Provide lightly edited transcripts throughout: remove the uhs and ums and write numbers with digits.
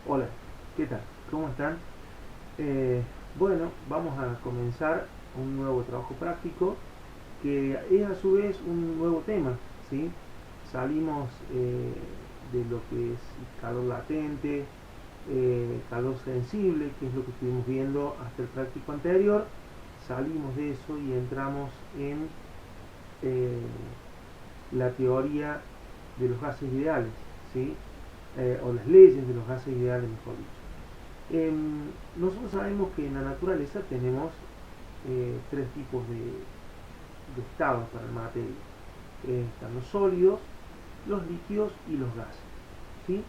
Hola, ¿qué tal? ¿Cómo están? Eh, bueno, vamos a comenzar un nuevo trabajo práctico que es a su vez un nuevo tema, ¿sí? Salimos de lo que es calor latente, calor sensible, que es lo que estuvimos viendo hasta el práctico anterior. Salimos de eso y entramos en eh, la teoría de los gases ideales, ¿sí? O las leyes de los gases ideales, mejor dicho. Nosotros sabemos que en la naturaleza tenemos tres tipos de estados para la materia. Están los sólidos, los líquidos y los gases. ¿Sí?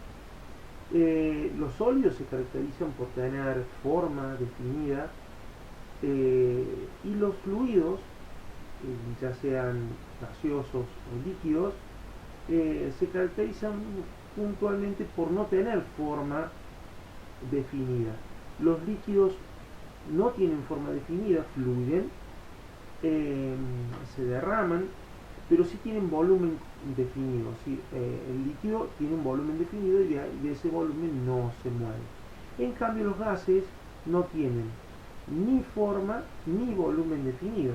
Los sólidos se caracterizan por tener forma definida y los fluidos, ya sean gaseosos o líquidos, se caracterizan puntualmente por no tener forma definida. Los líquidos no tienen forma definida, fluyen, eh, se derraman, pero sí tienen volumen definido. ¿Sí? El líquido tiene un volumen definido y de ese volumen no se mueve. En cambio los gases no tienen ni forma ni volumen definido.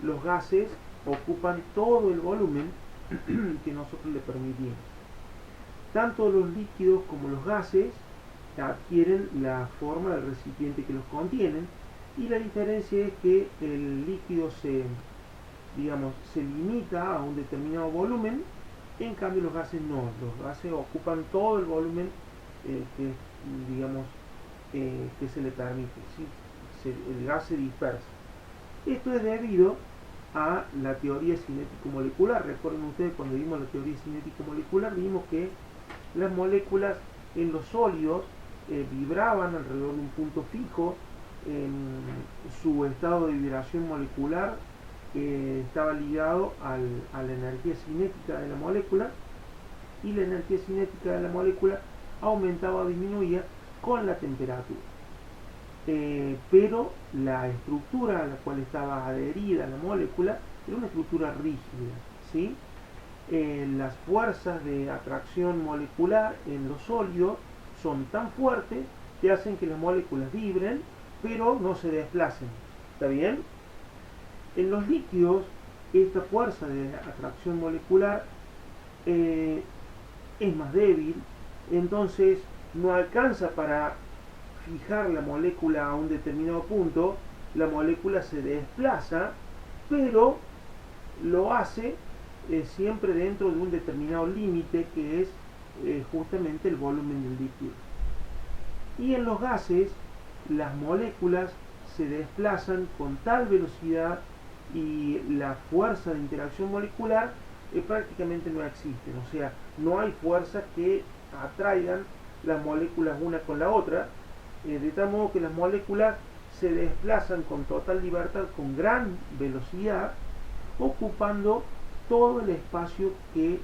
Los gases ocupan todo el volumen que nosotros le permitimos. Tanto los líquidos como los gases adquieren la forma del recipiente que los contienen, y la diferencia es que el líquido se limita a un determinado volumen, en cambio los gases no, los gases ocupan todo el volumen que, digamos, que se le permite, ¿sí? El gas se dispersa. Esto es debido a la teoría cinético-molecular. Recuerden ustedes, cuando vimos la teoría cinético-molecular, vimos que las moléculas en los sólidos vibraban alrededor de un punto fijo. En su estado de vibración molecular estaba ligado a la energía cinética de la molécula, y la energía cinética de la molécula aumentaba o disminuía con la temperatura. Pero la estructura a la cual estaba adherida la molécula era una estructura rígida, ¿sí? Las fuerzas de atracción molecular en los sólidos son tan fuertes que hacen que las moléculas vibren, pero no se desplacen. ¿Está bien? En los líquidos, esta fuerza de atracción molecular eh, es más débil, entonces no alcanza para fijar la molécula a un determinado punto. La molécula se desplaza, pero lo hace siempre dentro de un determinado límite, que es justamente el volumen del líquido. Y en los gases, las moléculas se desplazan con tal velocidad y la fuerza de interacción molecular prácticamente no existen. O sea, no hay fuerzas que atraigan las moléculas una con la otra, de tal modo que las moléculas se desplazan con total libertad, con gran velocidad, ocupando todo el espacio que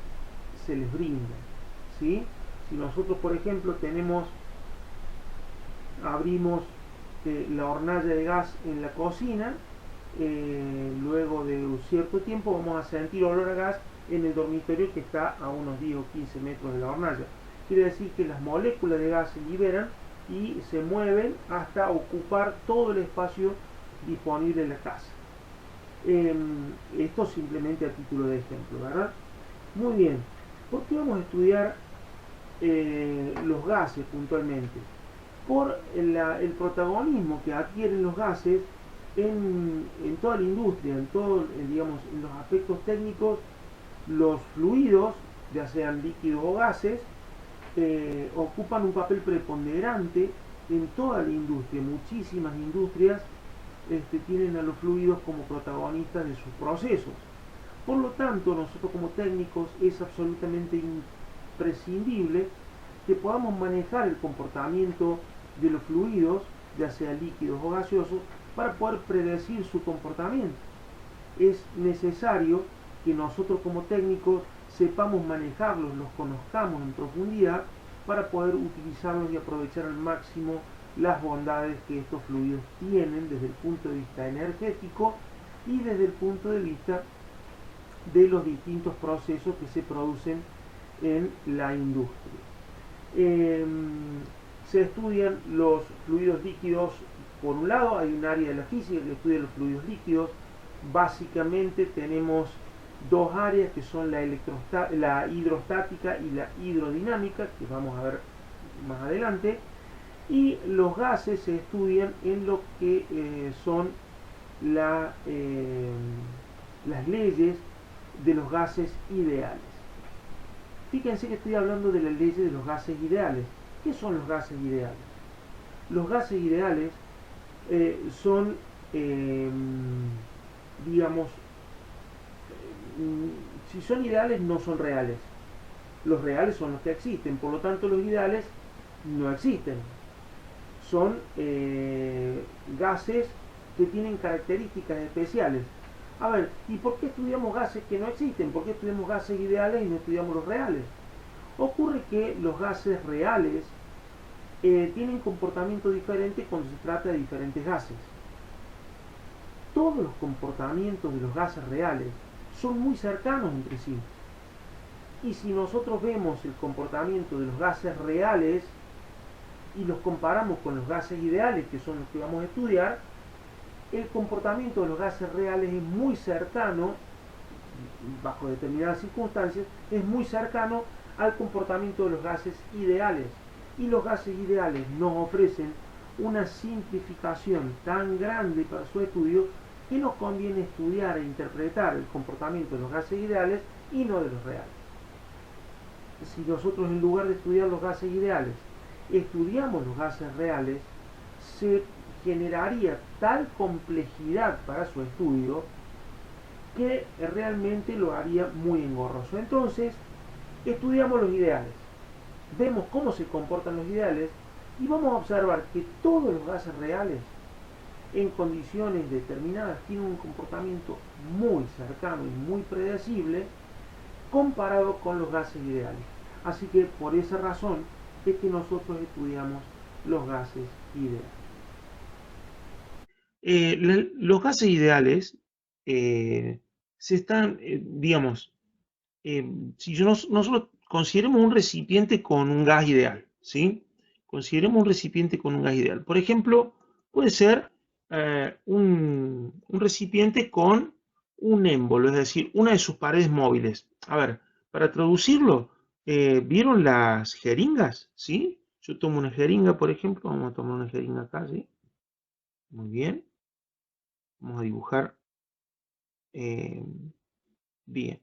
se les brinda, ¿sí? Si nosotros, por ejemplo, abrimos la hornalla de gas en la cocina, luego de un cierto tiempo vamos a sentir olor a gas en el dormitorio que está a unos 10 o 15 metros de la hornalla. Quiere decir que las moléculas de gas se liberan y se mueven hasta ocupar todo el espacio disponible en la casa. Esto simplemente a título de ejemplo, ¿verdad? Muy bien. ¿Por qué vamos a estudiar los gases puntualmente? Por el protagonismo que adquieren los gases en toda la industria, digamos, en los aspectos técnicos. Los fluidos, ya sean líquidos o gases, ocupan un papel preponderante en toda la industria. Muchísimas industrias tienen a los fluidos como protagonistas de sus procesos. Por lo tanto, nosotros como técnicos es absolutamente imprescindible que podamos manejar el comportamiento de los fluidos, ya sea líquidos o gaseosos, para poder predecir su comportamiento. Es necesario que nosotros como técnicos sepamos manejarlos, los conozcamos en profundidad, para poder utilizarlos y aprovechar al máximo las bondades que estos fluidos tienen desde el punto de vista energético y desde el punto de vista de los distintos procesos que se producen en la industria. se estudian los fluidos líquidos. Por un lado hay un área de la física que estudia los fluidos líquidos. Básicamente tenemos dos áreas que son la hidrostática y la hidrodinámica, que vamos a ver más adelante. Y los gases se estudian en lo que son las leyes de los gases ideales. Fíjense que estoy hablando de las leyes de los gases ideales. ¿Qué son los gases ideales? Los gases ideales son, digamos, si son ideales no son reales. Los reales son los que existen, por lo tanto los ideales no existen. Son gases que tienen características especiales. A ver, ¿y por qué estudiamos gases que no existen? ¿Por qué estudiamos gases ideales y no estudiamos los reales? Ocurre que los gases reales tienen comportamiento diferente cuando se trata de diferentes gases. Todos los comportamientos de los gases reales son muy cercanos entre sí. Y si nosotros vemos el comportamiento de los gases reales y los comparamos con los gases ideales, que son los que vamos a estudiar, el comportamiento de los gases reales es muy cercano, bajo determinadas circunstancias, es muy cercano al comportamiento de los gases ideales. Y los gases ideales nos ofrecen una simplificación tan grande para su estudio que nos conviene estudiar e interpretar el comportamiento de los gases ideales y no de los reales. Si nosotros, en lugar de estudiar los gases ideales, estudiamos los gases reales, se generaría tal complejidad para su estudio que realmente lo haría muy engorroso. Entonces, estudiamos los ideales, vemos cómo se comportan los ideales y vamos a observar que todos los gases reales en condiciones determinadas tienen un comportamiento muy cercano y muy predecible comparado con los gases ideales. Así que por esa razón es que nosotros estudiamos los gases ideales. Los gases ideales se están, digamos, si nosotros consideremos un recipiente con un gas ideal, ¿sí? Consideremos un recipiente con un gas ideal. Por ejemplo, puede ser un recipiente con un émbolo, es decir, una de sus paredes móviles. A ver, para traducirlo, ¿vieron las jeringas? ¿Sí? Yo tomo una jeringa, por ejemplo, vamos a tomar una jeringa acá, ¿sí? Muy bien. Vamos a dibujar eh, bien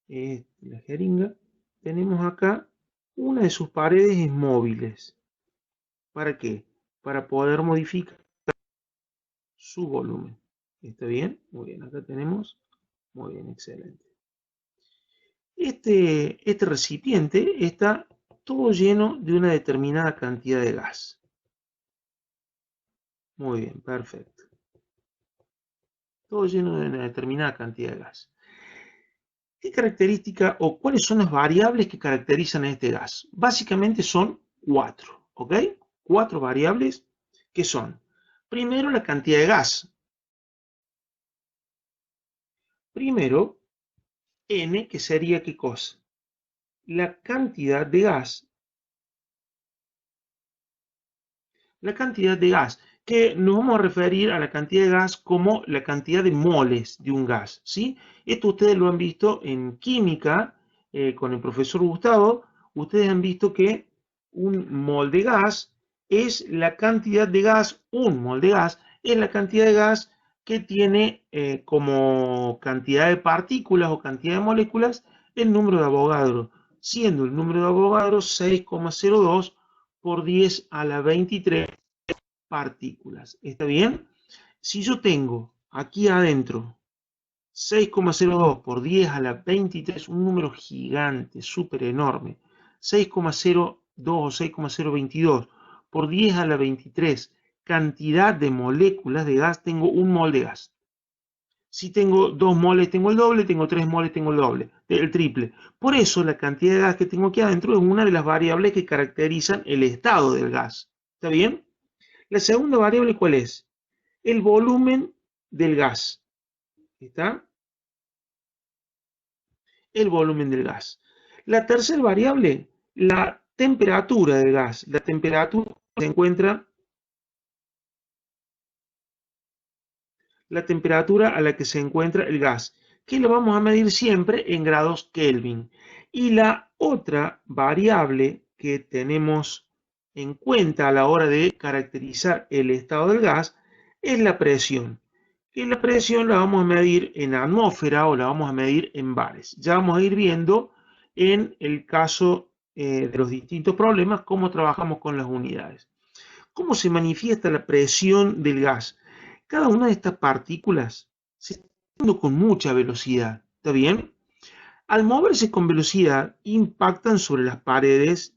la jeringa. Tenemos acá una de sus paredes móviles. ¿Para qué? Para poder modificar su volumen. ¿Está bien? Muy bien, acá tenemos. Muy bien, excelente. Este recipiente está todo lleno de una determinada cantidad de gas. Muy bien, perfecto. Todo lleno de una determinada cantidad de gas. ¿Qué característica o cuáles son las variables que caracterizan a este gas? Básicamente son cuatro, ¿ok? Cuatro variables que son, primero, la cantidad de gas. Primero, N, que sería ¿qué cosa? La cantidad de gas. La cantidad de gas, que nos vamos a referir a la cantidad de gas como la cantidad de moles de un gas, ¿sí? Esto ustedes lo han visto en química con el profesor Gustavo. Ustedes han visto que un mol de gas es la cantidad de gas, un mol de gas es la cantidad de gas que tiene como cantidad de partículas o cantidad de moléculas el número de Avogadro, siendo el número de Avogadro 6,02 por 10 a la 23 partículas. ¿Está bien? Si yo tengo aquí adentro 6,02 por 10 a la 23, un número gigante, súper enorme, 6,02 o 6,022 por 10 a la 23 cantidad de moléculas de gas, tengo un mol de gas. Si tengo 2 moles, tengo el doble, tengo 3 moles, tengo el doble, el triple. Por eso la cantidad de gas que tengo aquí adentro es una de las variables que caracterizan el estado del gas. ¿Está bien? La segunda variable, ¿cuál es? El volumen del gas. ¿Está? El volumen del gas. La tercera variable, la temperatura del gas. La temperatura se encuentra la temperatura a la que se encuentra el gas, que lo vamos a medir siempre en grados Kelvin. Y la otra variable que tenemos en cuenta a la hora de caracterizar el estado del gas es la presión. Y la presión la vamos a medir en atmósfera o la vamos a medir en bares. Ya vamos a ir viendo en el caso de los distintos problemas cómo trabajamos con las unidades. ¿Cómo se manifiesta la presión del gas? Cada una de estas partículas se está moviendo con mucha velocidad, ¿está bien? Al moverse con velocidad, impactan sobre las paredes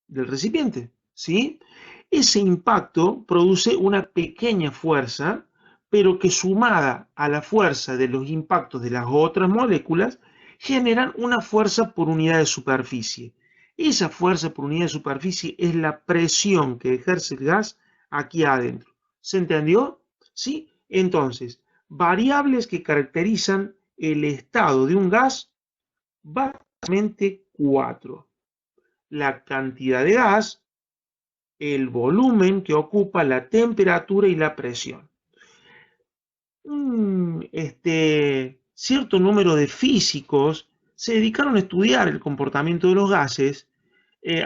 del recipiente, ¿sí? Ese impacto produce una pequeña fuerza, pero que sumada a la fuerza de los impactos de las otras moléculas, generan una fuerza por unidad de superficie. Esa fuerza por unidad de superficie es la presión que ejerce el gas aquí adentro. ¿Se entendió? ¿Sí? Entonces, variables que caracterizan el estado de un gas, básicamente cuatro: la cantidad de gas, el volumen que ocupa, la temperatura y la presión. Cierto número de físicos se dedicaron a estudiar el comportamiento de los gases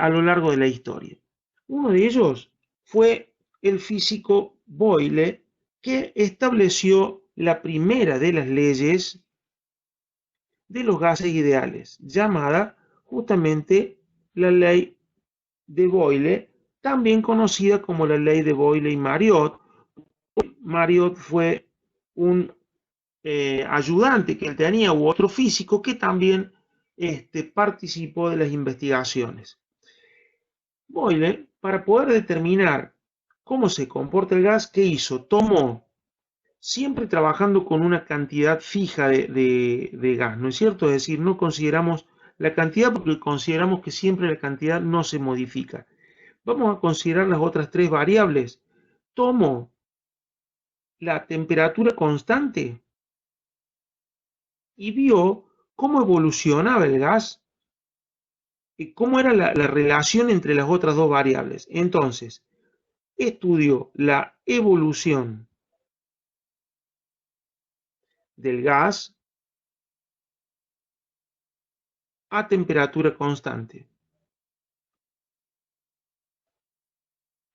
a lo largo de la historia. Uno de ellos fue el físico Boyle, que estableció la primera de las leyes de los gases ideales, llamada justamente la ley de Boyle, también conocida como la ley de Boyle y Marriott. Marriott fue un ayudante que él tenía u otro físico que también participó de las investigaciones. Boyle, para poder determinar cómo se comporta el gas, ¿qué hizo? Tomó, siempre trabajando con una cantidad fija de gas, ¿no es cierto? Es decir, no consideramos la cantidad porque consideramos que siempre la cantidad no se modifica. Vamos a considerar las otras tres variables. Tomo la temperatura constante y vio cómo evolucionaba el gas y cómo era la relación entre las otras dos variables. Entonces, estudió la evolución del gas a temperatura constante,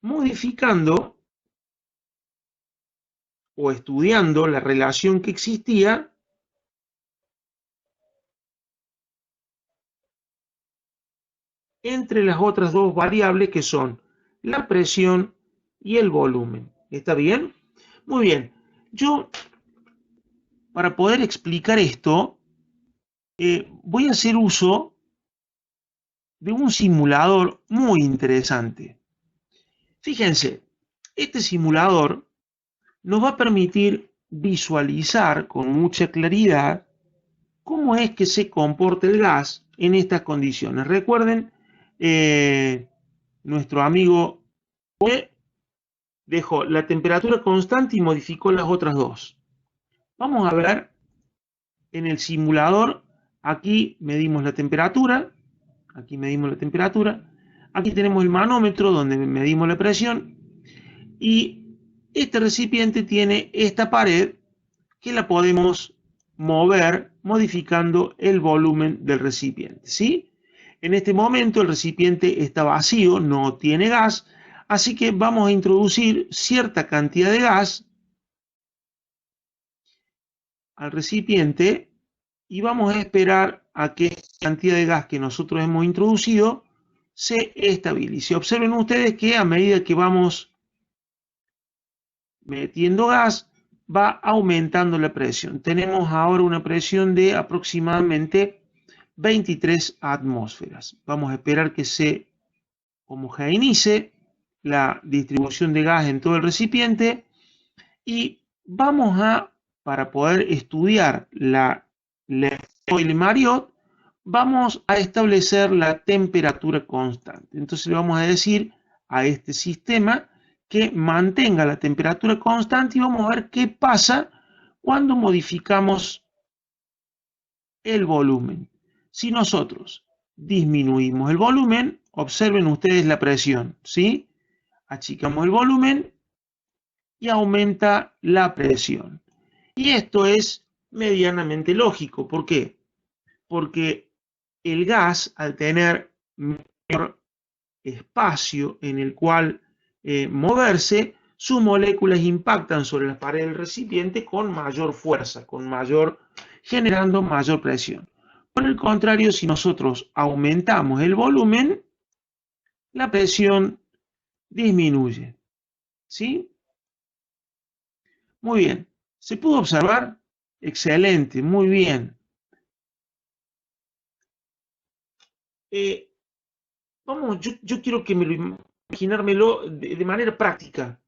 modificando o estudiando la relación que existía entre las otras dos variables que son la presión y el volumen. ¿Está bien? Muy bien. Yo, para poder explicar esto, voy a hacer uso de un simulador muy interesante. Fíjense, este simulador nos va a permitir visualizar con mucha claridad cómo es que se comporta el gas en estas condiciones. Recuerden, nuestro amigo dejó la temperatura constante y modificó las otras dos. Vamos a ver en el simulador, aquí medimos la temperatura, aquí tenemos el manómetro donde medimos la presión y este recipiente tiene esta pared que la podemos mover modificando el volumen del recipiente, ¿sí? En este momento el recipiente está vacío, no tiene gas, así que vamos a introducir cierta cantidad de gas al recipiente y vamos a esperar a que la cantidad de gas que nosotros hemos introducido se estabilice. Observen ustedes que a medida que vamos metiendo gas, va aumentando la presión. Tenemos ahora una presión de aproximadamente 23 atmósferas. Vamos a esperar que se homogeneice la distribución de gas en todo el recipiente y vamos a, para poder estudiar la Boyle-Marriott, vamos a establecer la temperatura constante. Entonces le vamos a decir a este sistema que mantenga la temperatura constante y vamos a ver qué pasa cuando modificamos el volumen. Si nosotros disminuimos el volumen, observen ustedes la presión, ¿sí? achicamos el volumen y aumenta la presión. Y esto es medianamente lógico. ¿Por qué? Porque el gas, al tener menor espacio en el cual moverse, sus moléculas impactan sobre las paredes del recipiente con mayor fuerza, generando mayor presión. Por el contrario, si nosotros aumentamos el volumen, la presión disminuye. ¿Sí? Muy bien. ¿Se pudo observar? Excelente, muy bien. Yo quiero que imaginármelo de manera práctica.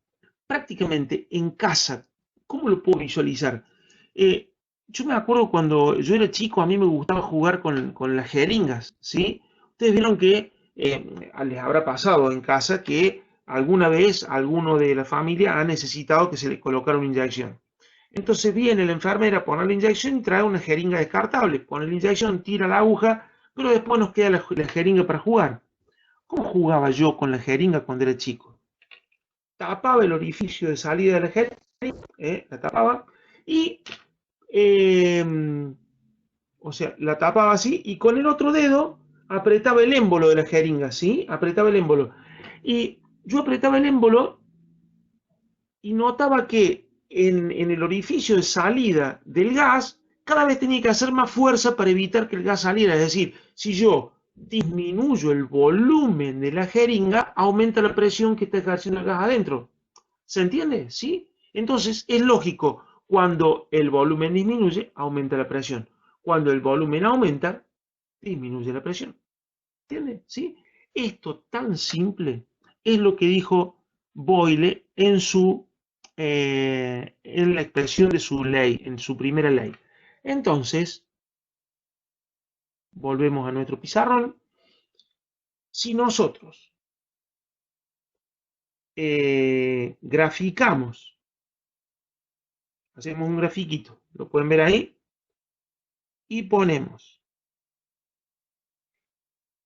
Prácticamente en casa, ¿cómo lo puedo visualizar? Yo me acuerdo cuando yo era chico, a mí me gustaba jugar con las jeringas, ¿sí? Ustedes vieron que les habrá pasado en casa que alguna vez alguno de la familia ha necesitado que se le colocara una inyección. Entonces viene la enfermera, pone la inyección y trae una jeringa descartable. Pone la inyección, tira la aguja, pero después nos queda la jeringa para jugar. ¿Cómo jugaba yo con la jeringa cuando era chico? Tapaba el orificio de salida de la jeringa, la tapaba, y, o sea, la tapaba así, y con el otro dedo apretaba el émbolo de la jeringa, ¿sí? Apretaba el émbolo. Y yo apretaba el émbolo y notaba que en el orificio de salida del gas, cada vez tenía que hacer más fuerza para evitar que el gas saliera. Es decir, si yo disminuyo el volumen de la jeringa, aumenta la presión que está ejerciendo el gas adentro. ¿Se entiende? ¿Sí? Entonces, es lógico, cuando el volumen disminuye, aumenta la presión. Cuando el volumen aumenta, disminuye la presión. ¿Entiende? ¿Sí? Esto tan simple es lo que dijo Boyle en la expresión de su ley, en su primera ley. Entonces, volvemos a nuestro pizarrón. Si nosotros graficamos, hacemos un grafiquito, lo pueden ver ahí, y ponemos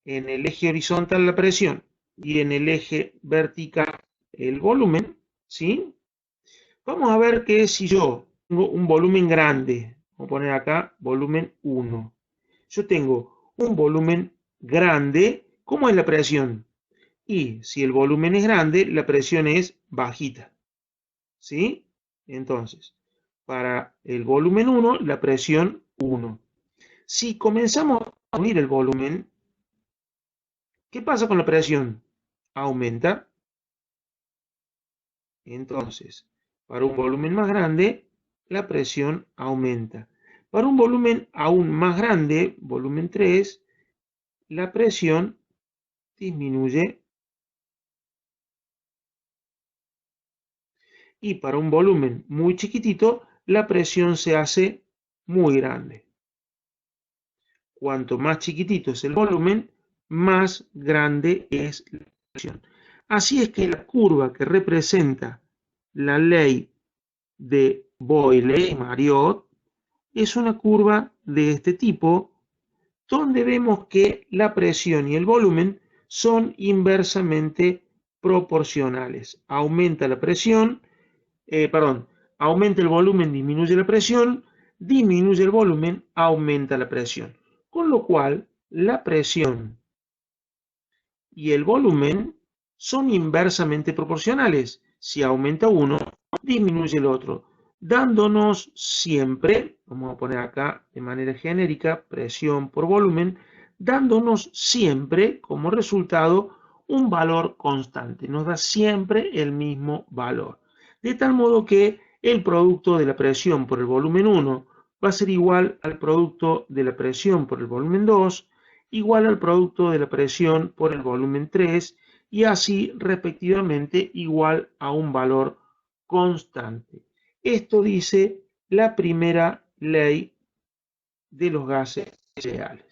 en el eje horizontal la presión y en el eje vertical el volumen, ¿sí? Vamos a ver que si yo tengo un volumen grande, voy a poner acá volumen 1. Yo tengo un volumen grande, ¿cómo es la presión? Y si el volumen es grande, la presión es bajita. ¿Sí? Entonces, para el volumen 1, la presión 1. Si comenzamos a unir el volumen, ¿qué pasa con la presión? Aumenta. Entonces, para un volumen más grande, la presión aumenta. Para un volumen aún más grande, volumen 3, la presión disminuye. Y para un volumen muy chiquitito, la presión se hace muy grande. Cuanto más chiquitito es el volumen, más grande es la presión. Así es que la curva que representa la ley de Boyle y Mariotte es una curva de este tipo, donde vemos que la presión y el volumen son inversamente proporcionales. Aumenta la presión, aumenta el volumen, disminuye la presión, disminuye el volumen, aumenta la presión. Con lo cual, la presión y el volumen son inversamente proporcionales. Si aumenta uno, disminuye el otro, dándonos siempre, vamos a poner acá de manera genérica, presión por volumen, dándonos siempre como resultado un valor constante. Nos da siempre el mismo valor. De tal modo que el producto de la presión por el volumen 1 va a ser igual al producto de la presión por el volumen 2, igual al producto de la presión por el volumen 3, y así respectivamente igual a un valor constante. Esto dice la primera ley de los gases ideales.